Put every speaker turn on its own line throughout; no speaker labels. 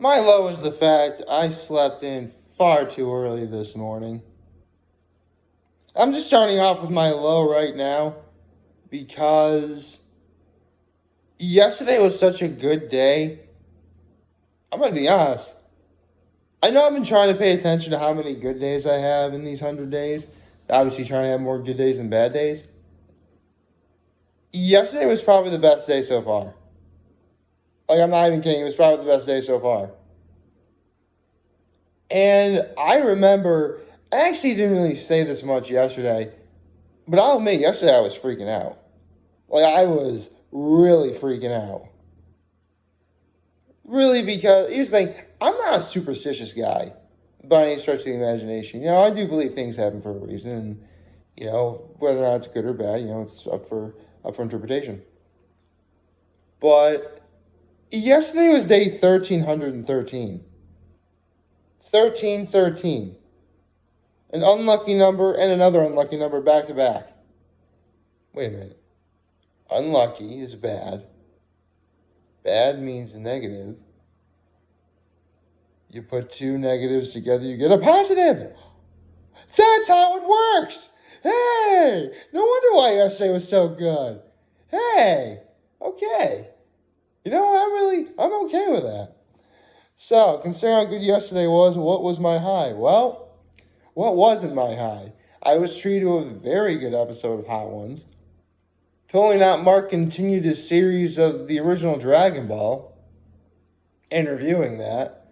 My low is the fact I slept in far too early this morning. I'm just starting off with my low right now because yesterday was such a good day. I'm going to be honest. I know I've been trying to pay attention to how many good days I have in these 100 days. Obviously, trying to have more good days than bad days. Yesterday was probably the best day so far. Like, I'm not even kidding. It was probably the best day so far. And I remember, I actually didn't really say this much yesterday, but I'll admit, yesterday I was freaking out. Like, I was really freaking out. Really, because here's the thing, I'm not a superstitious guy by any stretch of the imagination. I do believe things happen for a reason, and, whether or not it's good or bad, it's up for interpretation. But yesterday was day 1313. 1313. An unlucky number and another unlucky number back to back. Wait a minute. Unlucky is bad. Bad means negative. You put two negatives together, you get a positive. That's how it works. Hey, no wonder why yesterday was so good. Hey, okay. You know what? I'm okay with that. So, considering how good yesterday was, what was my high? Well, what wasn't my high? I was treated to a very good episode of Hot Ones. Totally Not Mark continued his series of the original Dragon Ball and reviewing that.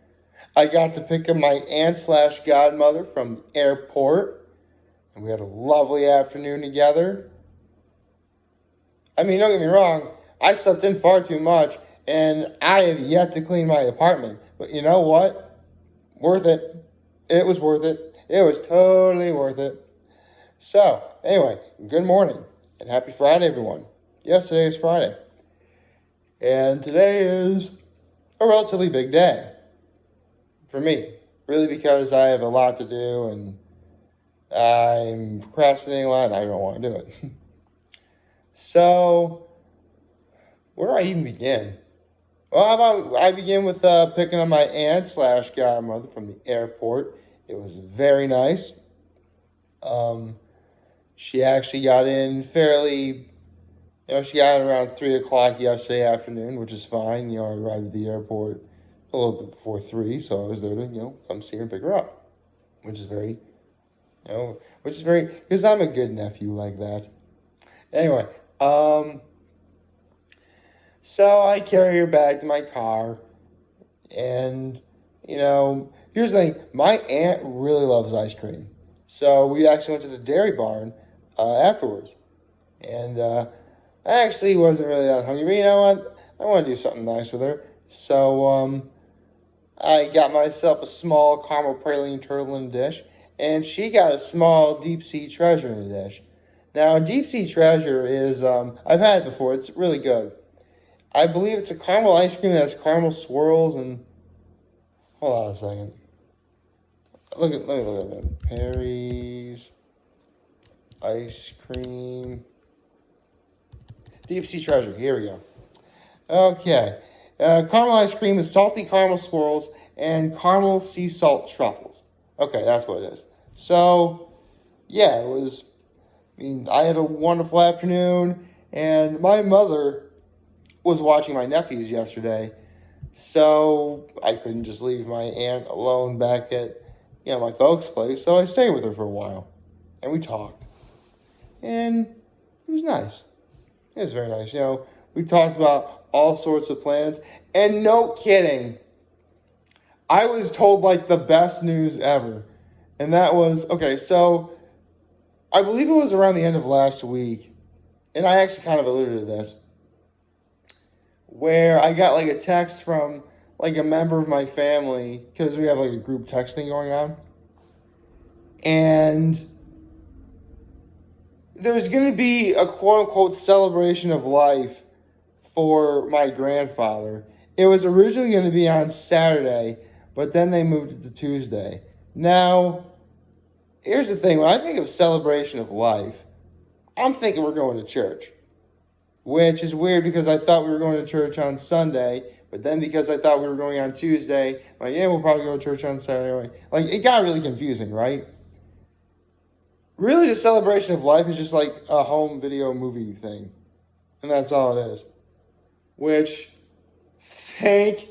I got to pick up my aunt/godmother from the airport, and we had a lovely afternoon together. I mean, don't get me wrong, I slept in far too much, and I have yet to clean my apartment. But you know what? Worth it. It was worth it. It was totally worth it. So, anyway, good morning, and happy Friday, everyone. Yes, today is Friday. And today is a relatively big day for me. Really, because I have a lot to do, and I'm procrastinating a lot, and I don't want to do it. So, where do I even begin? Well, how about I begin with picking up my aunt/godmother from the airport. It was very nice. She actually got in fairly, she got in around 3 o'clock yesterday afternoon, which is fine. I arrived at the airport a little bit before 3, so I was there to, come see her and pick her up, which is very, because I'm a good nephew like that. Anyway, so I carry her back to my car, and, here's the thing. My aunt really loves ice cream. So we actually went to the Dairy Barn afterwards. And I actually wasn't really that hungry, but you know what? I want to do something nice with her. So I got myself a small caramel praline turtle in a dish, and she got a small deep sea treasure in a dish. Now, deep sea treasure is, I've had it before. It's really good. I believe it's a caramel ice cream that has caramel swirls and... Hold on a second. Let me look at it. Perry's ice cream. Deep sea treasure. Here we go. Okay. Caramel ice cream with salty caramel swirls and caramel sea salt truffles. Okay, that's what it is. So, yeah, I had a wonderful afternoon, and my mother was watching my nephews yesterday, so I couldn't just leave my aunt alone back at, my folks' place, so I stayed with her for a while, and we talked, and it was nice. It was very nice, we talked about all sorts of plans, and no kidding, I was told, the best news ever, and that was, okay, so I believe it was around the end of last week, and I actually kind of alluded to this, where I got a text from a member of my family, because we have a group text thing going on, and there's going to be a quote-unquote celebration of life for my grandfather. It was originally going to be on Saturday, but then they moved it to Tuesday. Now, here's the thing. When I think of celebration of life, I'm thinking we're going to church. Which is weird because I thought we were going to church on Sunday, But then because I thought we were going on Tuesday, like, yeah, we'll probably go to church on Saturday. Like, it got really confusing, right? Really, the celebration of life is just like a home video movie thing. And that's all it is. Which, thank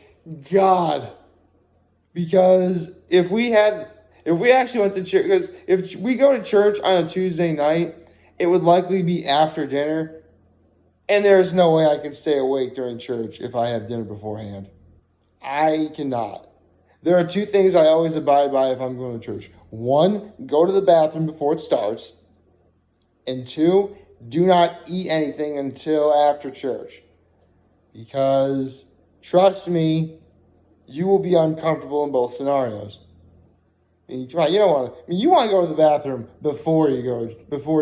God. Because if we actually went to church, because if we go to church on a Tuesday night, it would likely be after dinner. And there's no way I can stay awake during church if I have dinner beforehand. I cannot. There are two things I always abide by if I'm going to church. One, go to the bathroom before it starts. And two, do not eat anything until after church. Because, trust me, you will be uncomfortable in both scenarios. You don't want to. You want to go to the bathroom before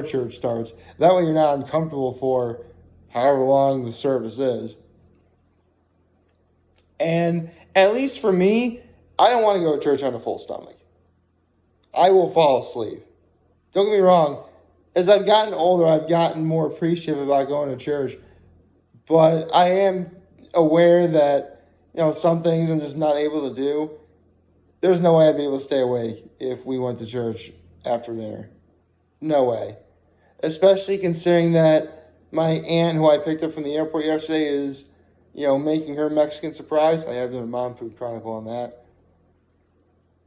church starts. That way, you're not uncomfortable for however long the service is. And at least for me, I don't want to go to church on a full stomach. I will fall asleep. Don't get me wrong. As I've gotten older, I've gotten more appreciative about going to church. But I am aware that, some things I'm just not able to do. There's no way I'd be able to stay awake if we went to church after dinner. No way. Especially considering that my aunt, who I picked up from the airport yesterday, is, making her Mexican surprise. I have done a Mom Food Chronicle on that.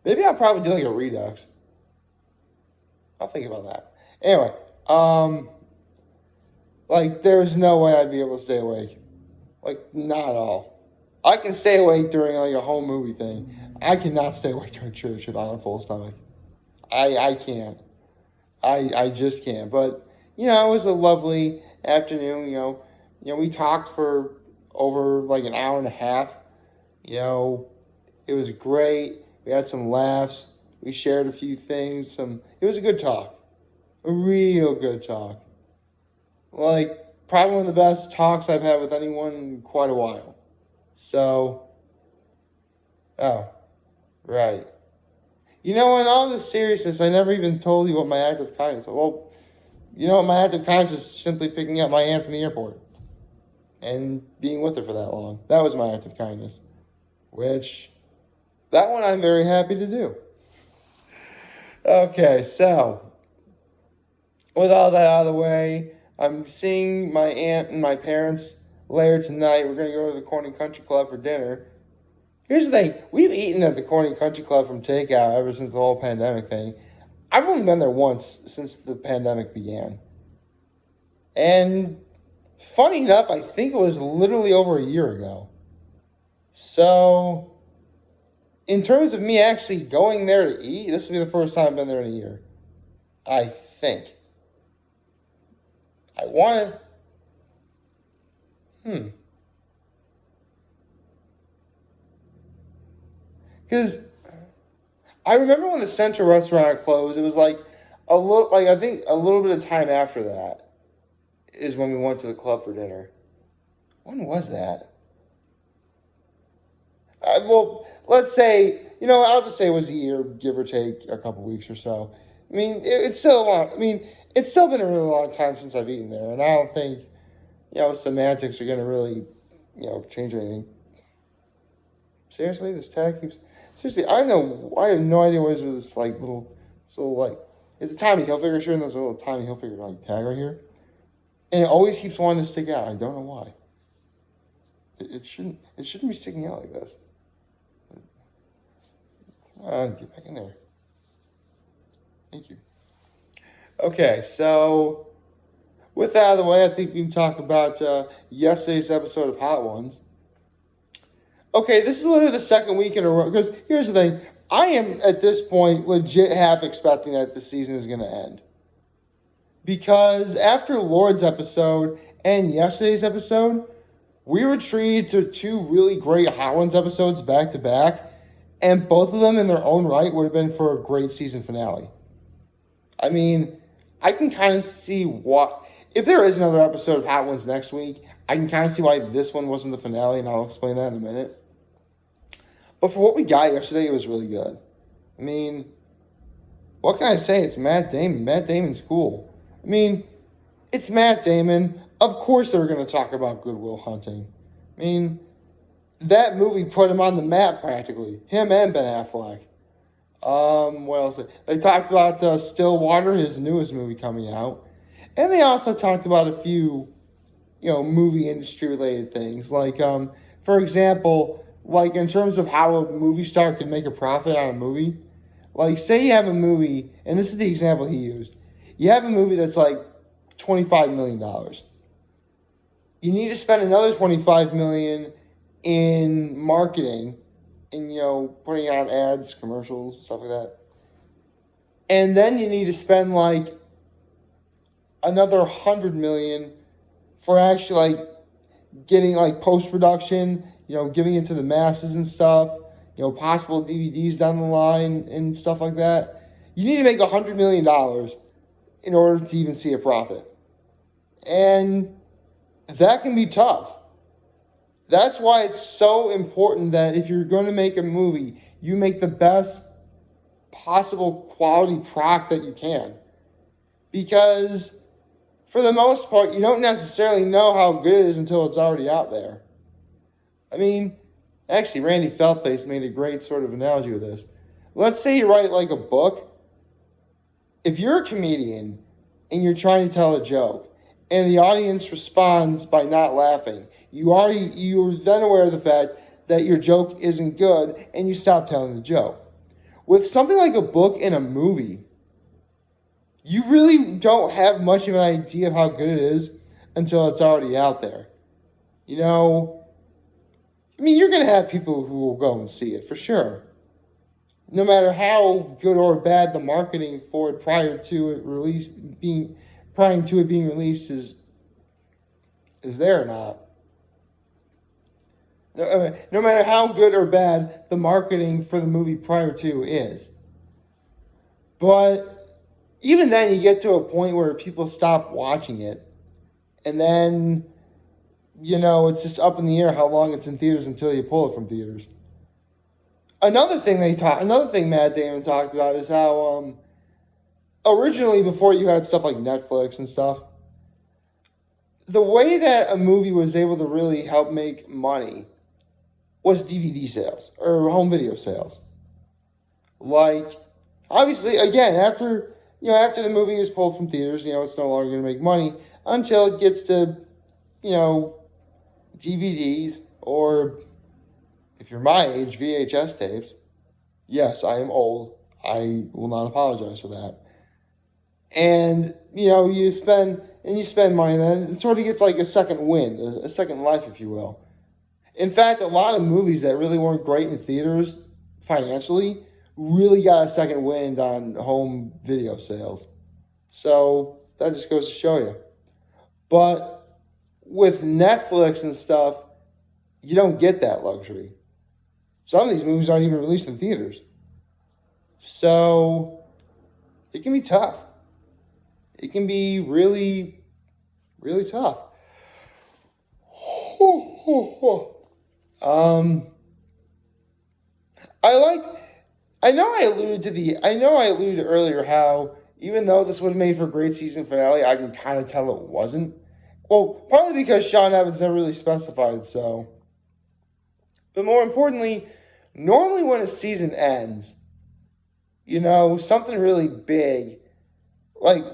Maybe I'll probably do like a Redux. I'll think about that. Anyway, there's no way I'd be able to stay awake. Not at all. I can stay awake during a home movie thing. I cannot stay awake during church if I'm on a full stomach. I can't. I just can't. But, it was a lovely afternoon. We talked for over an hour and a half. It was great. We had some laughs. We shared a few things. It was a good talk. A real good talk. Probably one of the best talks I've had with anyone in quite a while. So, right. In all this seriousness, I never even told you what my act of kindness was. Well, my act of kindness was simply picking up my aunt from the airport and being with her for that long. That was my act of kindness, that one I'm very happy to do. Okay, so with all that out of the way, I'm seeing my aunt and my parents later tonight. We're going to go to the Corning Country Club for dinner. Here's the thing. We've eaten at the Corning Country Club from takeout ever since the whole pandemic thing. I've only been there once since the pandemic began. And funny enough, I think it was literally over a year ago. So, in terms of me actually going there to eat, this will be the first time I've been there in a year. I think. I want to... Because I remember when the Central Restaurant closed, it was I think a little bit of time after that is when we went to the club for dinner. When was that? Let's say, I'll just say it was a year, give or take a couple weeks or so. It's still long. It's still been a really long time since I've eaten there, and I don't think, semantics are going to really, change anything. Seriously, this tag keeps... Seriously, I have no idea what is with this, it's a Tommy Hilfiger shirt, and there's a little Tommy Hilfiger, tag right here. And it always keeps wanting to stick out. I don't know why. It shouldn't be sticking out like this. Get back in there. Thank you. Okay, so with that out of the way, I think we can talk about yesterday's episode of Hot Ones. Okay, this is literally the second week in a row, because here's the thing. I am, at this point, legit half expecting that the season is going to end. Because after Lord's episode and yesterday's episode, we were treated to two really great Hot Ones episodes back to back, and both of them in their own right would have been for a great season finale. I can kind of see what... If there is another episode of Hot Ones next week, I can kind of see why this one wasn't the finale, and I'll explain that in a minute. But for what we got yesterday, it was really good. What can I say? It's Matt Damon. Matt Damon's cool. It's Matt Damon. Of course they're going to talk about Good Will Hunting. that movie put him on the map practically. Him and Ben Affleck. What else? They talked about Stillwater, his newest movie coming out, and they also talked about a few, movie industry related things. Like, for example, like in terms of how a movie star can make a profit on a movie. Like, say you have a movie, and this is the example he used. You have a movie that's like $25 million. You need to spend another 25 million in marketing, and putting out ads, commercials, stuff like that. And then you need to spend like another 100 million for actually like getting like post production, giving it to the masses and stuff, possible DVDs down the line and stuff like that. You need to make $100 million in order to even see a profit. And that can be tough. That's why it's so important that if you're going to make a movie, you make the best possible quality product that you can. Because for the most part, you don't necessarily know how good it is until it's already out there. I mean, actually, Randy Feldface made a great sort of analogy with this. Let's say you write like a book. If you're a comedian and you're trying to tell a joke and the audience responds by not laughing, you're then aware of the fact that your joke isn't good and you stop telling the joke. With something like a book and a movie, you really don't have much of an idea of how good it is until it's already out there. You're going to have people who will go and see it for sure. No matter how good or bad the marketing for it prior to it being released is there or not. No matter how good or bad the marketing for the movie prior to is. But even then, you get to a point where people stop watching it. And then, it's just up in the air how long it's in theaters until you pull it from theaters. Another thing Matt Damon talked about is how originally, before you had stuff like Netflix and stuff, the way that a movie was able to really help make money was DVD sales or home video sales. Like, obviously, again, after the movie is pulled from theaters, it's no longer going to make money until it gets to, DVDs or, if you're my age, VHS tapes. Yes, I am old. I will not apologize for that. And, you spend money, and then it sort of gets like a second wind, a second life, if you will. In fact, a lot of movies that really weren't great in theaters financially really got a second wind on home video sales. So that just goes to show you. But with Netflix and stuff, you don't get that luxury. Some of these movies aren't even released in theaters. So it can be tough. It can be really, really tough. I know I alluded earlier how even though this would have made for a great season finale, I can kind of tell it wasn't. Well, partly because Sean Evans never really specified so. But more importantly, normally when a season ends, something really big, like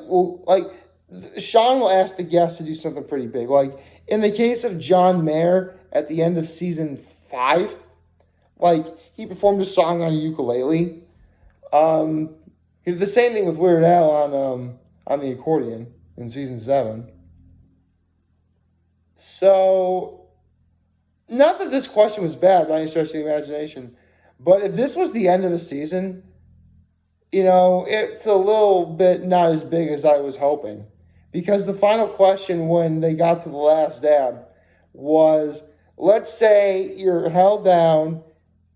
Sean will ask the guests to do something pretty big. Like in the case of John Mayer at the end of season 5, like he performed a song on a ukulele. He did the same thing with Weird Al on the accordion in season 7. So, not that this question was bad by any stretch of the imagination, but if this was the end of the season, it's a little bit not as big as I was hoping. Because the final question when they got to the last dab was, let's say you're held down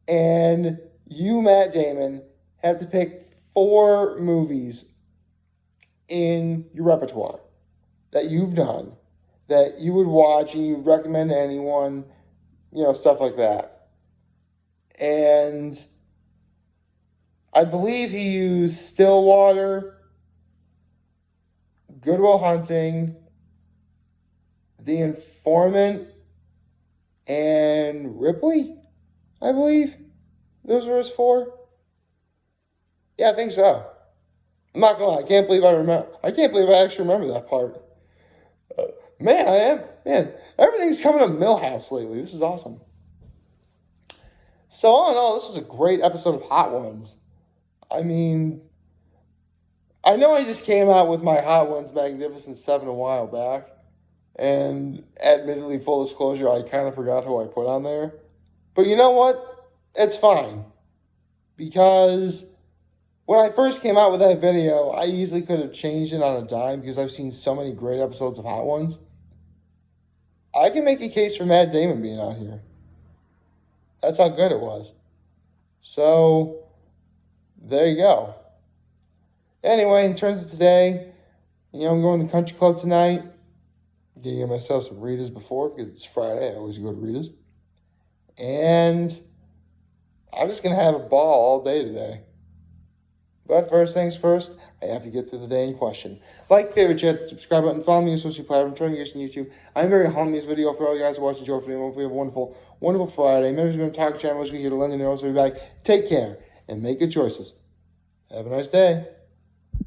and you, Matt Damon, have to pick 4 movies in your repertoire that you've done that you would watch and you'd recommend to anyone, stuff like that. And I believe he used Stillwater, Good Will Hunting, The Informant, and Ripley, I believe. Those were his four. Yeah, I think so. I'm not gonna lie, I can't believe I actually remember that part. Uh, man, everything's coming to Millhouse lately. This is awesome. So all in all, this is a great episode of Hot Ones. I mean, I know I just came out with my Hot Ones Magnificent 7 a while back, and admittedly, full disclosure, I kind of forgot who I put on there. But you know what? It's fine. Because when I first came out with that video, I easily could have changed it on a dime because I've seen so many great episodes of Hot Ones. I can make a case for Matt Damon being on here. That's how good it was. So, there you go. Anyway, in terms of today, I'm going to the country club tonight. Getting myself some Rita's before because it's Friday. I always go to Rita's. And I'm just going to have a ball all day today. But first things first, I have to get through the day in question. Like, favorite, chat, the subscribe button, follow me on social platform, turn me on YouTube. I'm very humble in this video for all you guys who watch. Enjoy for me. Hopefully have a wonderful, wonderful Friday. Members of the Talk Channel, we're here to lend you know, so be back. Take care and make good choices. Have a nice day.